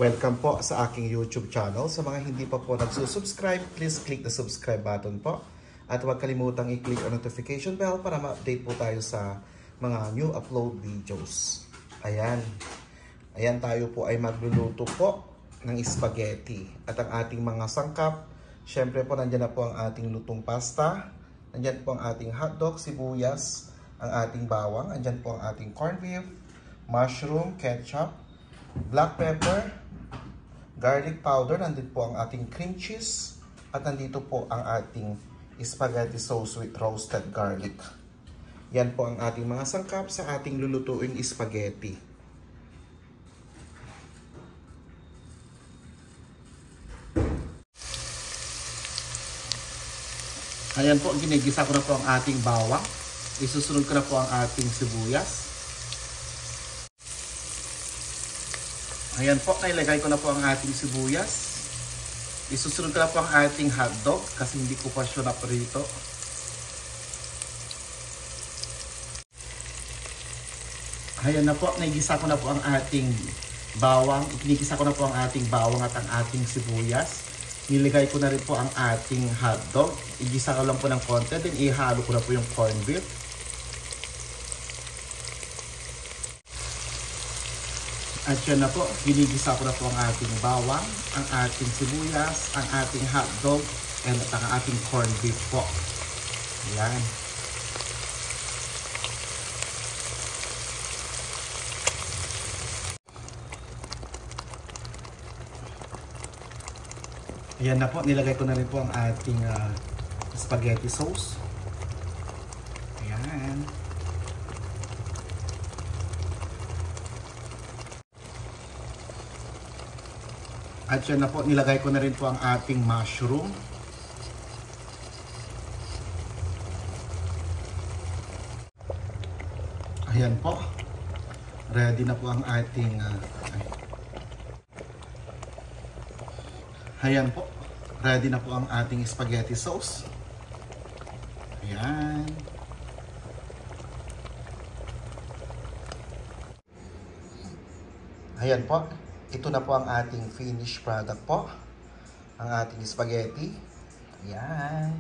Welcome po sa aking YouTube channel. Sa mga hindi pa po nagsusubscribe, please click the subscribe button po. At huwag kalimutang i-click ang notification bell para ma-update po tayo sa mga new upload videos. Ayan. Ayan, tayo po ay magluluto po ng spaghetti. At ang ating mga sangkap, syempre po nandyan na po ang ating lutong pasta. Nandyan po ang ating hotdog, sibuyas, ang ating bawang. Nandyan po ang ating corned beef, mushroom, ketchup, black pepper, garlic powder, nandito po ang ating cream cheese, at nandito po ang ating spaghetti sauce with roasted garlic. Yan po ang ating mga sangkap sa ating lulutuing spaghetti. Ayan po, ginigisa ko na po ang ating bawang. Isusunod ko na po ang ating sibuyas. Ayan po, nailagay ko na po ang ating sibuyas. Isusunod ko na po ang ating hotdog kasi hindi ko pa siya naprito. Ayan na po, naigisa ko na po ang ating bawang. Ikinigisa ko na po ang ating bawang at ang ating sibuyas. Nilagay ko na rin po ang ating hotdog. Igisa ko lang po ng konti, then ihalo ko na po yung corned beef. At yan na po, ginigisa ko na po ang ating bawang, ang ating sibuyas, ang ating hotdog, and at ang ating corned beef po. Ayan. Ayan na po, nilagay ko na rin po ang ating spaghetti sauce. Ayan. At yan na po, nilagay ko na rin po ang ating mushroom. Ayan po. Ready na po ang ating ayan po. Ready na po ang ating spaghetti sauce. Ayan. Ayan po. Ito na po ang ating finished product po. Ang ating spaghetti. Ayan.